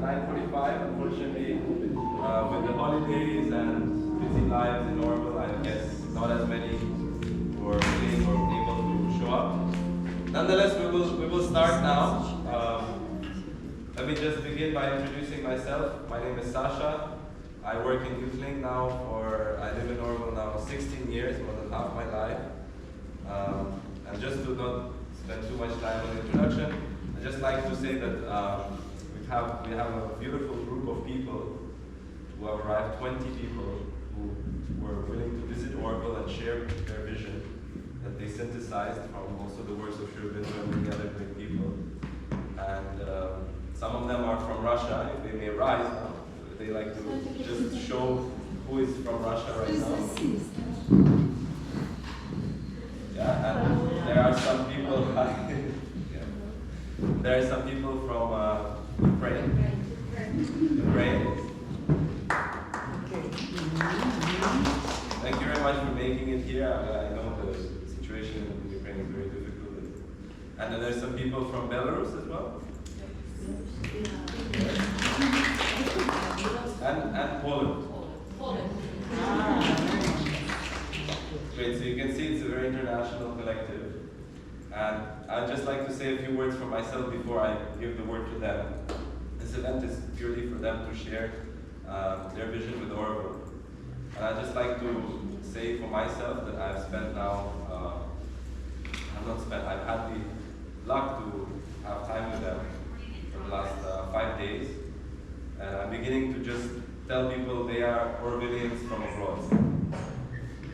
9:45. Unfortunately, with the holidays and busy lives in Orville, I guess not as many were willing or able to show up. Nonetheless, we will start now. Let me just begin by introducing myself. My name is Sasha. I work in YouthLink now I live in Orville now 16 years, more than half my life. And just to not spend too much time on the introduction, I'd just like to say that we have a beautiful group of people who have arrived, 20 people who were willing to visit Orville and share their vision that they synthesized from also the works of Shrivindu and many other great people. And some of them are from Russia, if they may rise now. They like to just show who is from Russia right now. Yeah, and there are some people. There are some people from Ukraine. Thank you very much for making it here. I know the situation in Ukraine is very difficult. And then there's some people from Belarus as well. And Poland. Great, so you can see it's a very international collective. And I'd just like to say a few words for myself before I give the word to them. This event is purely for them to share their vision with Orville. And I'd just like to say for myself that I've spent now, I've had the luck to have time with them for the last 5 days. And I'm beginning to just tell people they are Orvillians from abroad.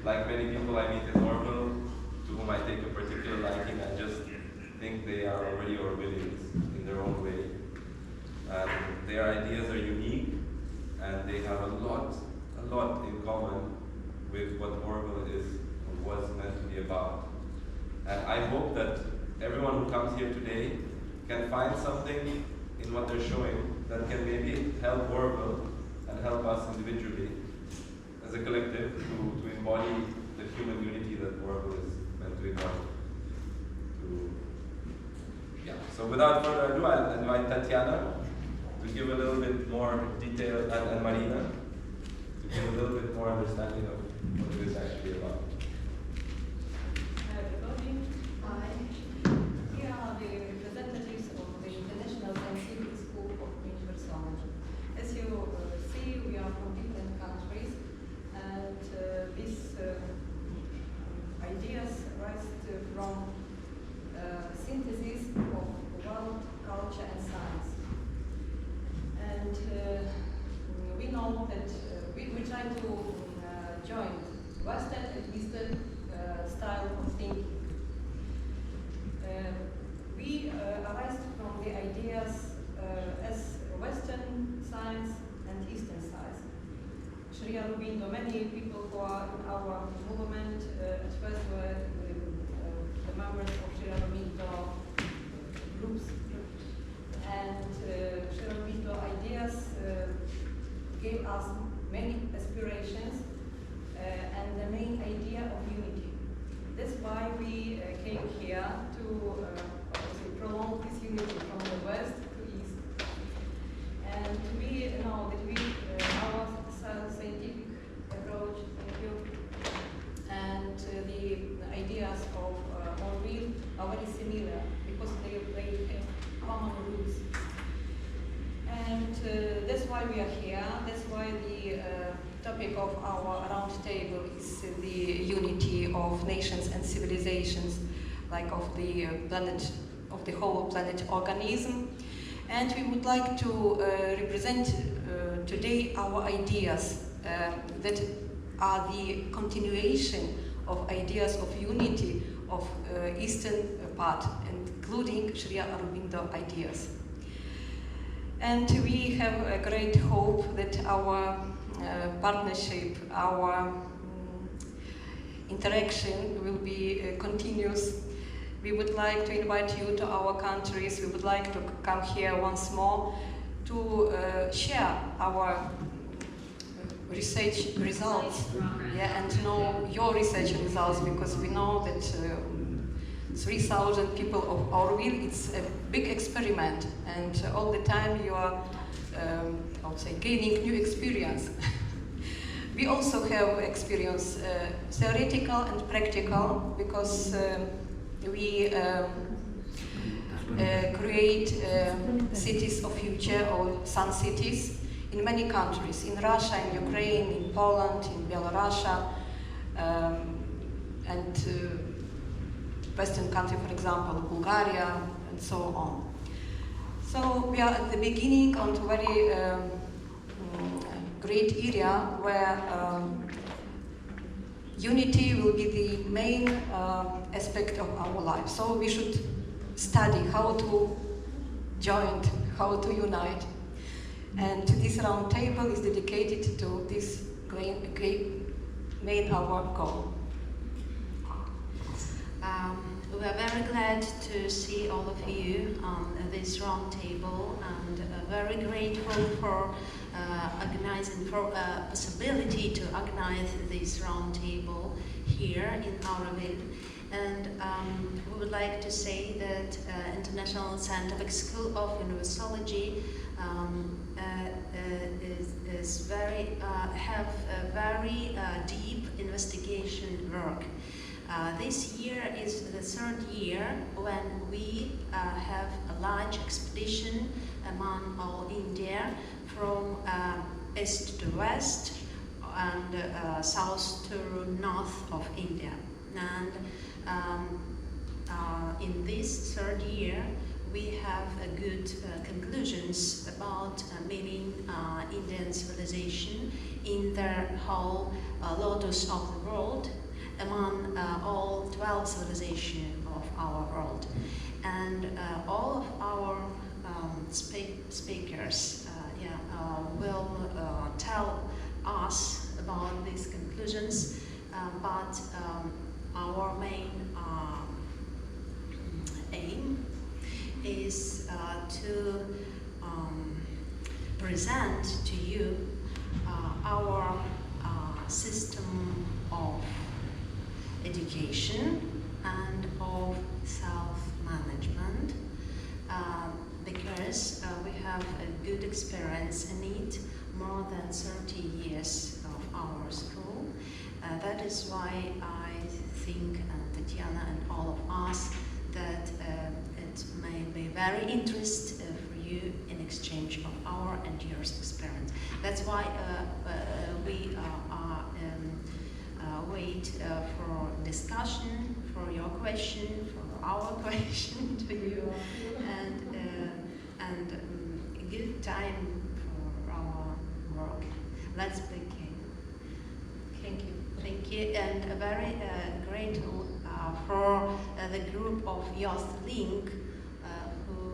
Like many people I meet in Orville, to whom I take a particular liking, I just think they are already Orvillians in their own way. And their ideas are unique, and they have a lot in common with what Orville is or was meant to be about. And I hope that everyone who comes here today can find something in what they're showing that can maybe help Orville and help us individually as a collective to embody the human unity that Orville is meant to embody. So without further ado, I'll invite Tatiana to give a little bit more detail, and Marina to give a little bit more understanding of what it is actually about. Hi everybody. Hi. Here are the representatives of the International Scientific School of Universology. As you see, we are from different countries, and these ideas arise from synthesis of world, culture, and science. And we know that we try to join Western and Eastern style of thinking. We arise from the ideas as Western science and Eastern science. Sri Aurobindo, many people who are in our movement at first were the members of Sri Aurobindo groups. And Sri Aurobindo ideas gave us many aspirations and the main idea of unity. That's why we came here to prolong this unity from the west to east. And we know that our scientific approach and the ideas of Orville are very similar because they have common roots. And that's why we are here. That's why the topic of our round table is the unity of nations and civilizations, like of the planet, of the whole planet organism. And we would like to represent today our ideas that are the continuation of ideas of unity of Eastern part, including Sri Aurobindo ideas. And we have a great hope that our partnership, our interaction will be continuous. We would like to invite you to our countries. We would like to come here once more to share our research results, and know your research results, because we know that 3,000 people of Orville, it's a big experiment, and all the time you are I would say, gaining new experience. We also have experience, theoretical and practical, because we create cities of future, or sun cities, in many countries, in Russia, in Ukraine, in Poland, in Belarus, and Western country, for example, Bulgaria, and so on. So we are at the beginning on a very great area where unity will be the main aspect of our life. So we should study how to join, how to unite. And this round table is dedicated to this great main our goal. We are very glad to see all of you on this round table, and very grateful for organizing, for possibility to organize this round table here in Auroville. And we would like to say that International Scientific School of Universology have a very deep investigation work. This year is the third year when we have a large expedition among all India, from east to west and south to north of India. And in this third year, we have good conclusions about meeting Indian civilization in the whole lotus of the world, among all 12 civilizations of our world. And all of our speakers will tell us about these conclusions, but our main aim is to present to you our system of education and of self-management, because we have a good experience in it, more than 30 years of our school. That is why I think, and Tatiana and all of us, that it may be very interesting for you in exchange of our and yours experience. That's why we wait for discussion, for your question, for our question to you, and a good time for our work. Let's begin. Thank you. Thank you, and very grateful for the group of Youth Link who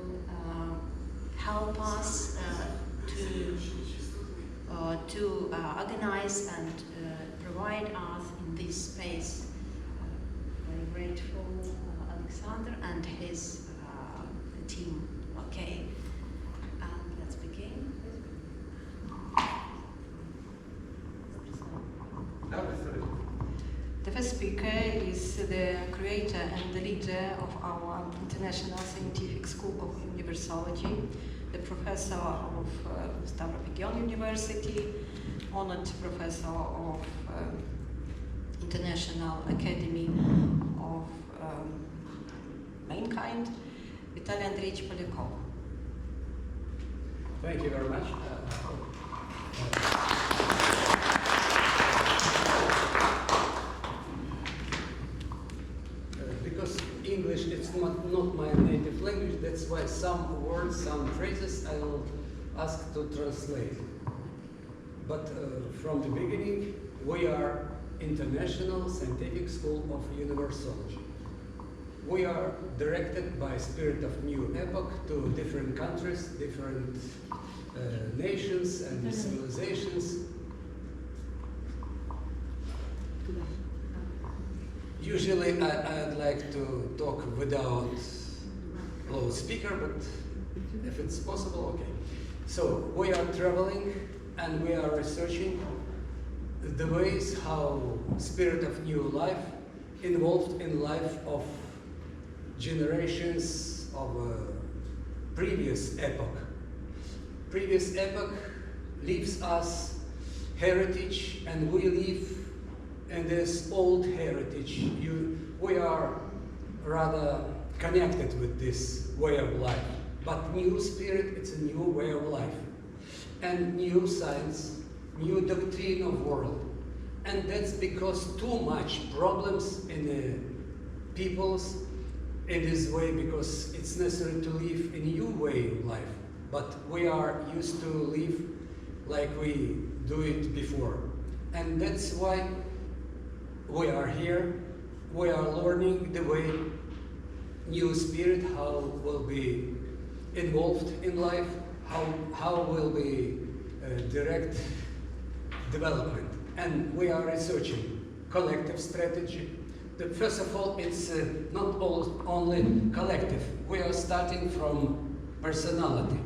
help us to organize and provide us in this space. Very grateful, Alexander and his team. Okay, let's begin. The first speaker is the creator and the leader of our International Scientific School of Universology, the professor of Stavropol University, honored professor of International Academy of Mankind, Vitaly Poliakov. Thank you very much. Because English is not my native language, that's why some words, some phrases I will ask to translate. But from the beginning, we are International Scientific School of Universology. We are directed by spirit of new epoch to different countries, different nations and civilizations. Usually I'd like to talk without loudspeaker, but if it's possible, okay. So we are traveling and we are researching the ways how spirit of new life involved in life of generations of a previous epoch. previous epoch leaves us heritage, and we live in this old heritage. We are rather connected with this way of life. But new spirit, it's a new way of life. And new science, new doctrine of world. And that's because too much problems in the peoples in this way, because it's necessary to live a new way of life. But we are used to live like we do it before. And that's why we are here. We are learning the way new spirit, how will be involved in life, how will be direct development. And we are researching collective strategy. First of all, it's not only collective. We are starting from personality,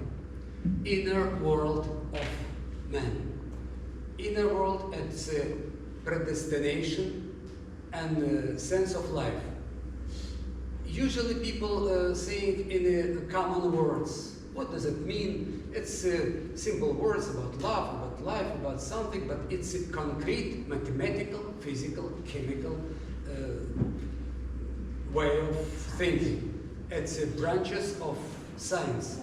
inner world of man. Inner world, it's predestination and sense of life. Usually people saying in common words. What does it mean? It's simple words about love, about life, about something, but it's a concrete, mathematical, physical, chemical way of thinking. It's branches of science.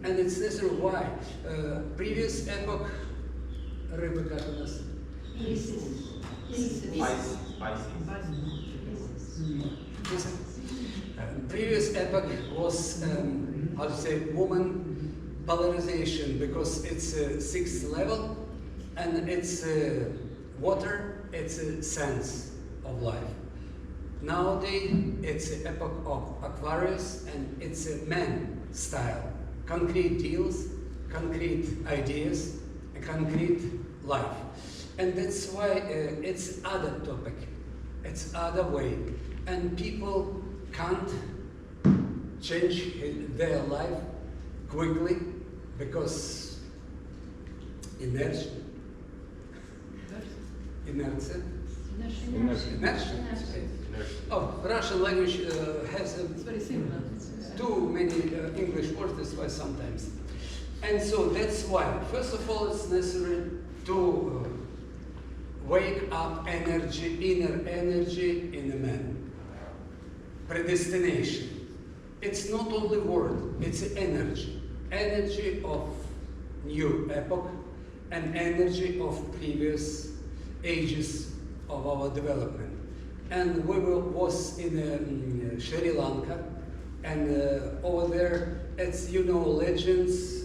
And it's necessary. Why? Previous epoch, Rebecca, previous epoch was, how to say, woman polarization, because it's a sixth level, and it's water, it's a sense of life. Nowadays, it's an epoch of Aquarius, and it's a man style. Concrete deals, concrete ideas, a concrete life. And that's why it's other topic, it's other way. And people can't change their life quickly because inertia. Oh, Russian language has too many English words, that's why sometimes. And so that's why, first of all, it's necessary to wake up energy, inner energy in a man. Predestination. It's not only word, it's energy. Energy of new epoch and energy of previous ages of our development. And we was in Sri Lanka, and over there, it's, you know, legends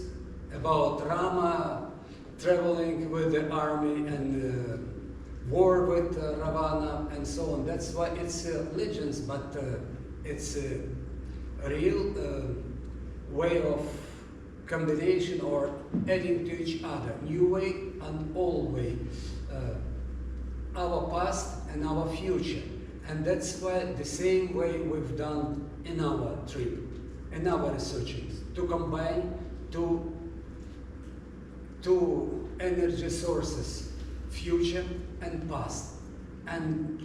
about Rama traveling with the army and war with Ravana and so on. That's why it's legends, but it's a real way of combination or adding to each other, new way and old way, our past and our future. And that's why the same way we've done in our trip, in our researchings, to combine two energy sources, future and past. And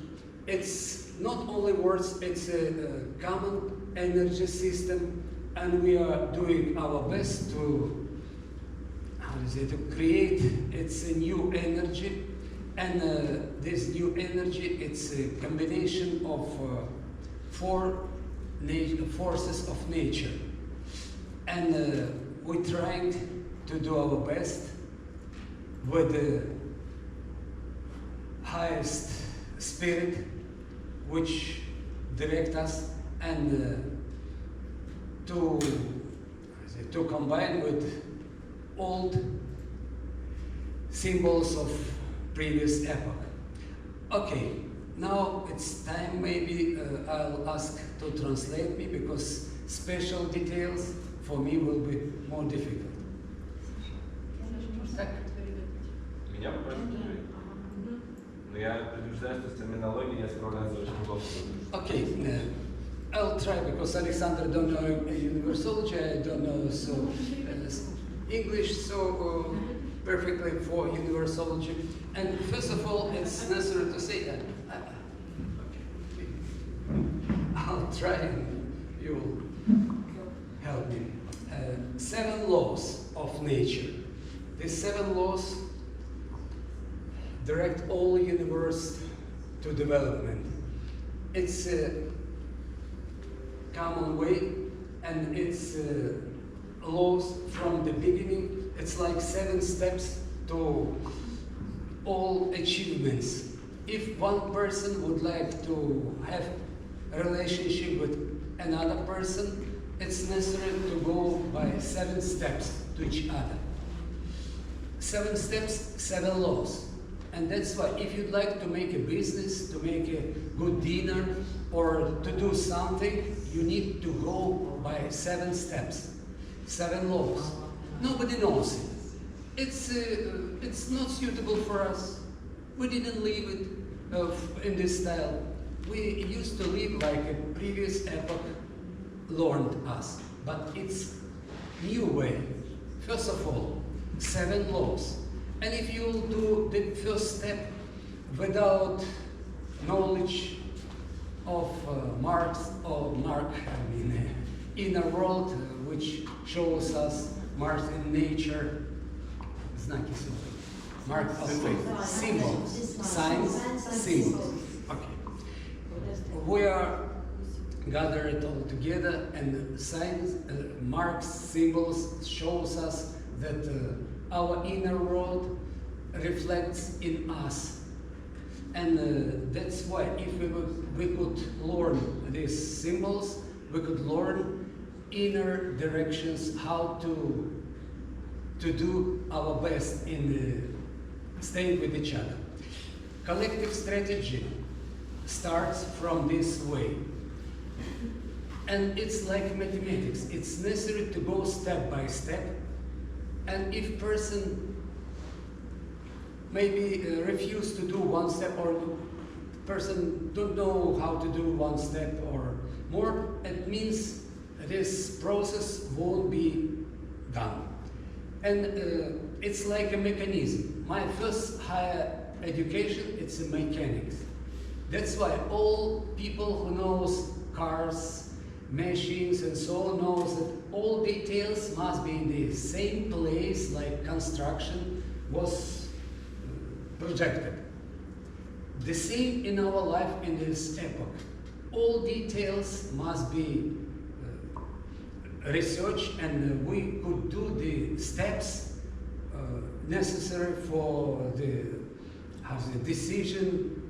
it's not only words, it's a common energy system, and we are doing our best to, to create it's a new energy. And this new energy, it's a combination of four forces of nature. And we're trying to do our best with the highest spirit which direct us, and to combine with old symbols of previous epoch. Okay, now it's time, maybe I'll ask to translate me, because special details for me will be more difficult. Меня попросили. Но я предупреждаю, что с терминологией я справляюсь очень плохо. Okay, I'll try, because Alexander don't know universology, I don't know so English so perfectly for universology. And first of all, it's necessary to say that I'll try and you'll help me. 7 laws. of nature. These 7 laws direct all universe to development. It's a common way, and it's laws from the beginning. It's like 7 steps to all achievements. If one person would like to have a relationship with another person, it's necessary to go by 7 steps to each other. 7 steps, 7 laws. And that's why if you'd like to make a business, to make a good dinner, or to do something, you need to go by 7 steps, 7 laws. Nobody knows it. It's not suitable for us. We didn't live it in this style. We used to live like a previous epoch learned us, but it's new way. First of all, 7 laws. And if you do the first step without knowledge of inner world, which shows us Mars in nature, znaki symbols. Mark of symbols, signs, symbols. Okay. We are gathered all together, and signs, marks, symbols shows us that our inner world reflects in us. And that's why if we could learn these symbols, we could learn inner directions, how to do our best in staying with each other. Collective strategy starts from this way. And it's like mathematics. It's necessary to go step by step. And if person maybe refuse to do one step, or person don't know how to do one step or more, it means this process won't be done. And it's like a mechanism. My first higher education, it's a mechanics. That's why all people who knows cars, machines and so on knows that all details must be in the same place like construction was projected. The same in our life in this epoch. All details must be researched, and we could do the steps necessary for the decision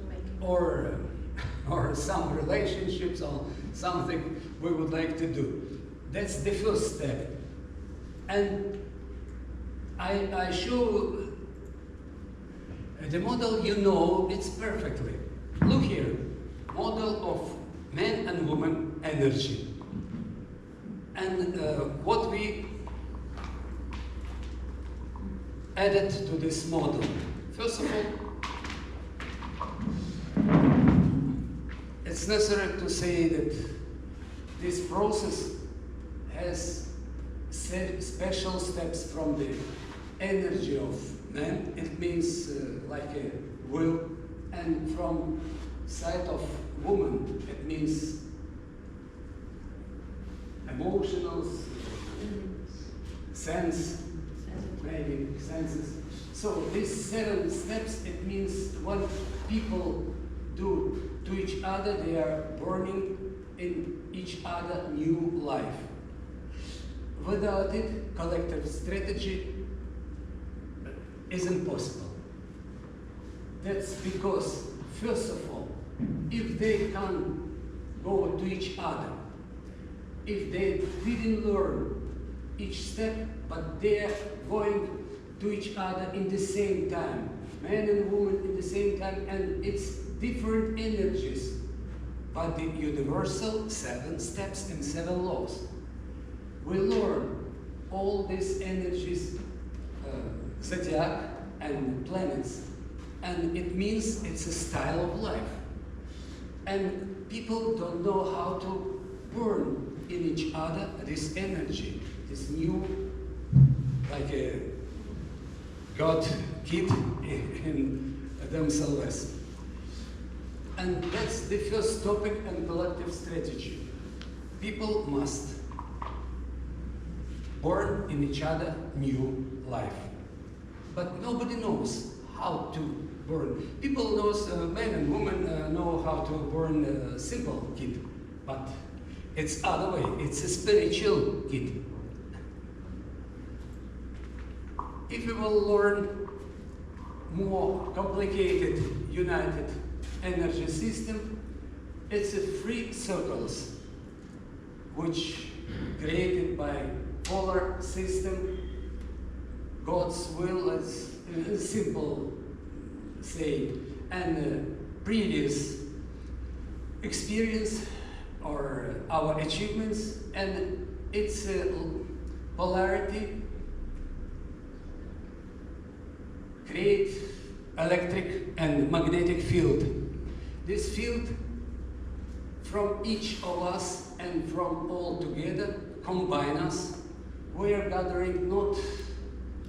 making, or some relationships, or something we would like to do. That's the first step. And I show the model, you know, it's perfectly. Look here, model of man and woman energy. And what we added to this model. First of all, it's necessary to say that this process has special steps from the energy of man. It means like a will, and from side of woman, it means emotionals, sense, maybe senses. So these 7 steps, it means what people do to each other, they are burning in each other new life. Without it, collective strategy isn't possible. That's because, first of all, if they can go to each other, if they didn't learn each step, but they're going to each other in the same time, man and woman in the same time, and it's different energies, but the universal 7 steps and 7 laws. We learn all these energies, zodiac and planets, and it means it's a style of life. And people don't know how to burn in each other this energy, this new, like a God kid in themselves. And that's the first topic in collective strategy. People must born in each other new life. But nobody knows how to born. People knows, men and women know how to born a simple kid, but it's other way. It's a spiritual kid. If we will learn more complicated, united energy system, it's a three circles, which created by polar system, God's will, as simple say, and previous experience or our achievements, and its polarity create electric and magnetic field. This field from each of us and from all together combine us. We are gathering not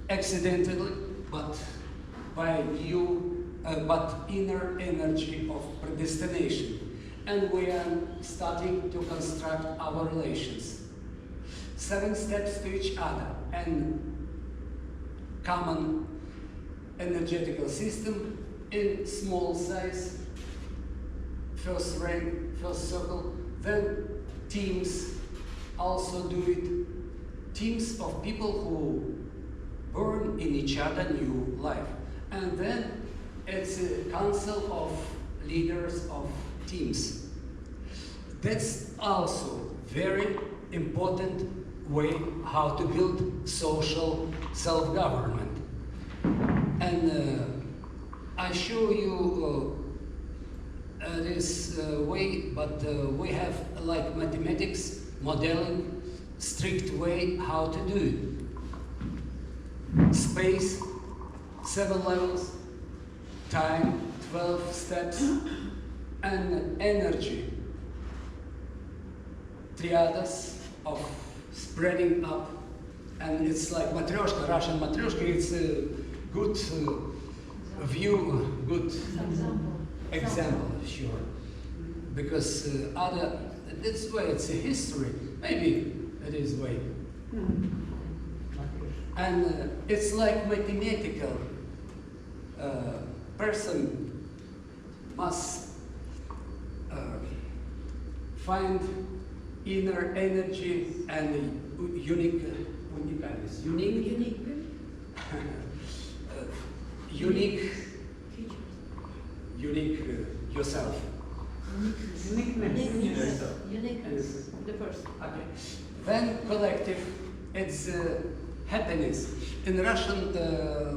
accidentally, but by but inner energy of predestination. And we are starting to construct our relations. 7 steps to each other and common energetical system in small size, first rank, first circle, then teams also do it. Teams of people who burn in each other new life. And then it's a council of leaders of teams. That's also very important way how to build social self-government. And I show you this way, but we have like mathematics, modeling, strict way how to do it. Space, 7 levels, time, 12 steps, and energy, triads of spreading up. And it's like matryoshka, Russian matryoshka. It's a good view, good example, sure. Because that's why it's a history. Maybe it is way. And it's like mathematical person must find inner energy and unique yourself. Uniqueness of the person. Okay. Then collective, it's happiness. In Russian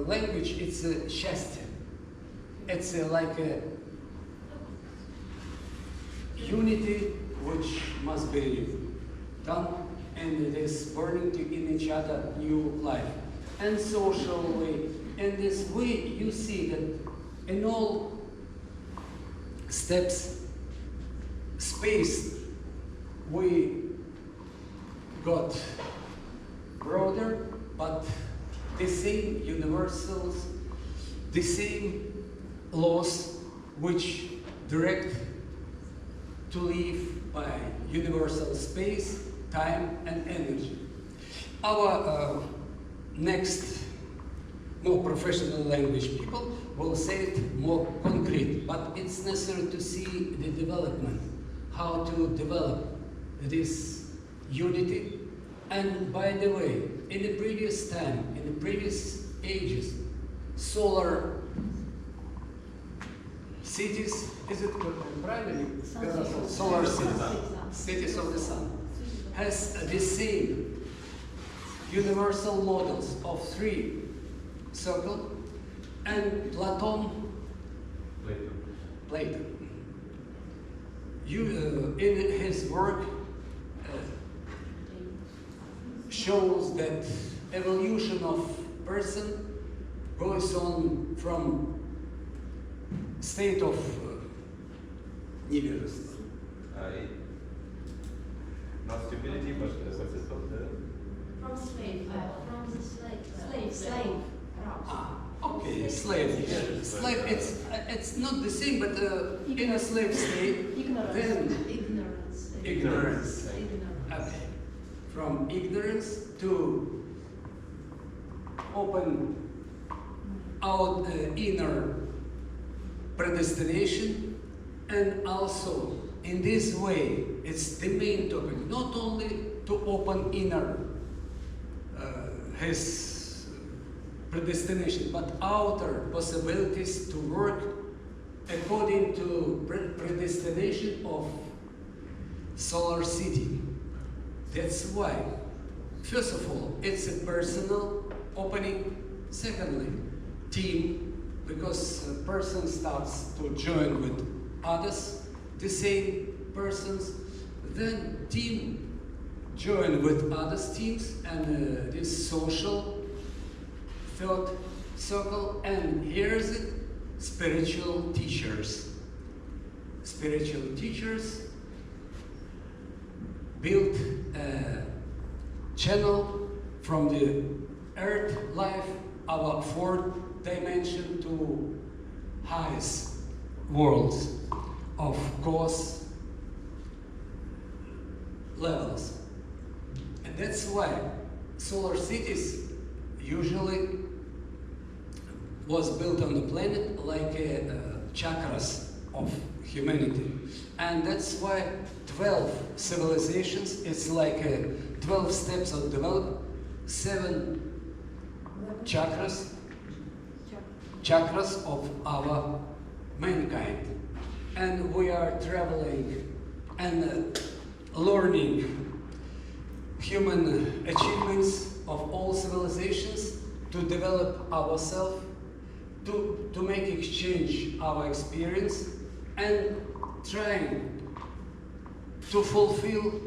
language, it's счастье. It's like a unity which must be done, and it is burning in each other new life. And socially, in this way, you see that in all steps, space, we got broader, but the same universals, the same laws which direct to live by universal space, time, and energy. Our next more professional language people will say it more concrete, but it's necessary to see the development, how to develop this unity. And by the way, in the previous time, in the previous ages, solar cities, is it primarily solar cities, cities of the sun, has the same universal models of 3 circle, and Plato in his work shows that evolution of person goes on from state of невежества. Not stupidity, but what's it called? From slave. From the slave. Okay, slave. Slave. It's not the same, but in a slave state, then Ignorance. ignorance. Okay. from ignorance to open out inner predestination, and also in this way it's the main topic, not only to open inner his predestination, but outer possibilities to work according to predestination of solar city. That's why, first of all, it's a personal opening. Secondly, team, because a person starts to join with others, the same persons, then team join with other teams, and this social third circle, and here's it, spiritual teachers. Spiritual teachers build a channel from the earth life, our fourth dimension, to highest worlds of cause levels. And that's why solar cities usually was built on the planet like chakras of humanity. And that's why 12 civilizations, it's like 12 steps of development, 7 chakras of our mankind. And we are traveling and learning human achievements of all civilizations to develop ourselves, to make exchange our experience, and trying to fulfill,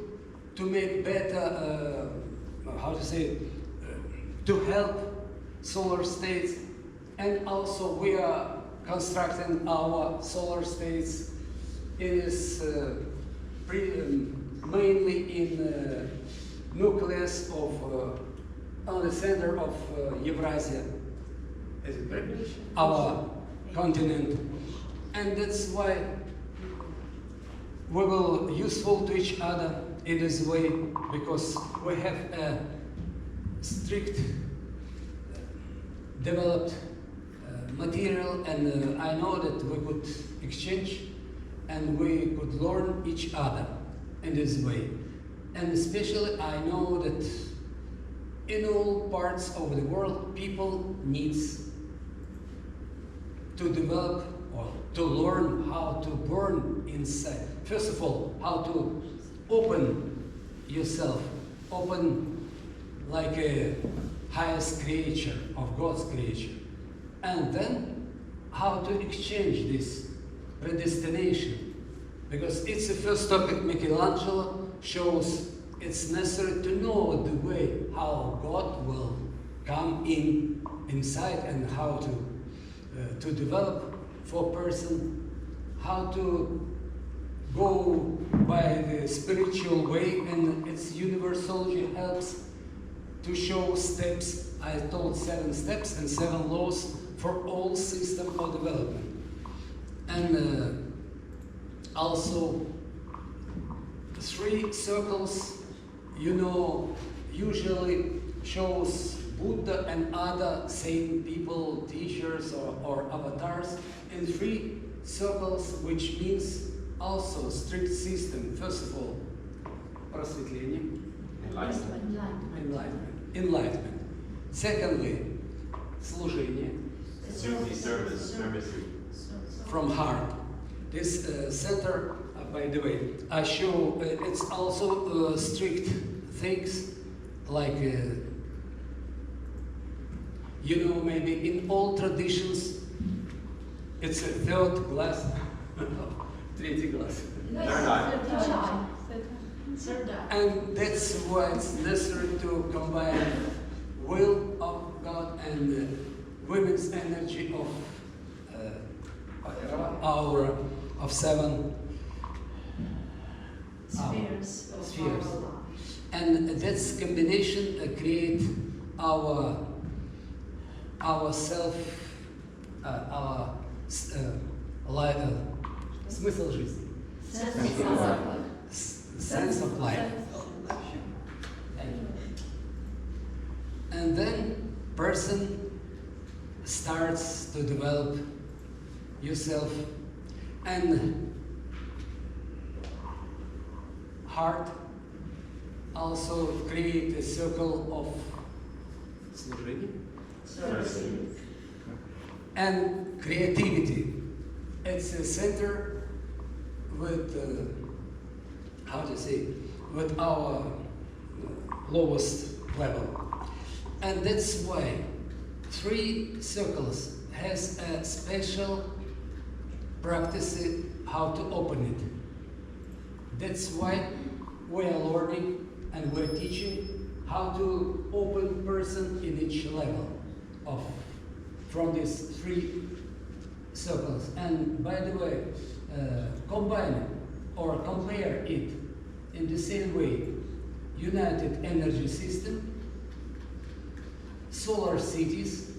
to make better, to help solar states. And also we are constructing our solar states mainly in nucleus of on the center of Eurasia, our continent. And that's why we will useful to each other in this way, because we have a strict developed material, and I know that we could exchange and we could learn each other in this way. And especially I know that in all parts of the world people needs to develop or to learn how to burn inside. First of all, how to open yourself, open like a highest creature of God's creature. And then how to exchange this predestination. Because it's the first topic Michelangelo shows it's necessary to know the way how God will come inside, and how to develop for person, how to go by the spiritual way, and its universology helps to show steps. I told 7 steps and 7 laws for all system of development. And also 3 circles, usually shows Buddha and other same people, teachers or avatars, and 3 circles, which means also strict system. First of all, просветление, enlightenment. Secondly, служение, service. from heart. This center, by the way, I show it's also strict things like, maybe in all traditions, it's a 3rd glass, 3rd glass. And that's why it's necessary to combine will of God and women's energy of our of 7 spheres. And that's combination create our self, our смысл жизни. Sense of life. And person starts to develop yourself, and heart also create a circle of and creativity. It's a center with how to say, with our lowest level, and that's why 3 circles has a special practice how to open it. That's why we are learning and we're teaching how to open person in each level of from these 3 circles. And by the way, combine or compare it in the same way: united energy system, solar cities,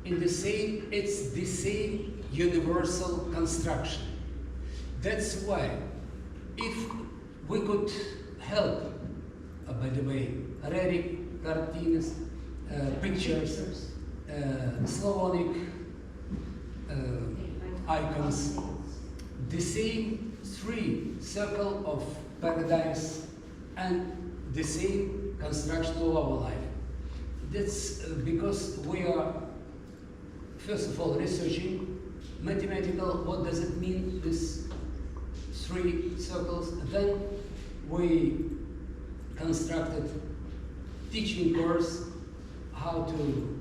in the same, it's the same universal construction. That's why if we could help, by the way, reading cartoons, pictures, Slavonic icons, the same 3 circle of paradigms and the same construction of our life. That's because we are, first of all, researching mathematical, what does it mean, these 3 circles. Then we constructed teaching course how to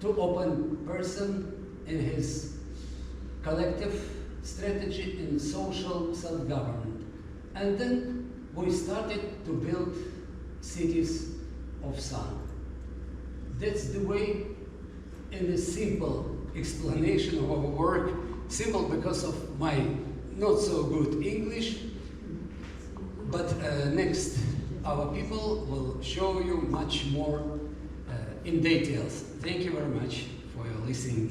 open person in his collective strategy in social self-government. And then we started to build cities of sun. That's the way, in a simple explanation of our work, simple because of my not so good English, but next our people will show you much more in details. Thank you very much for your listening.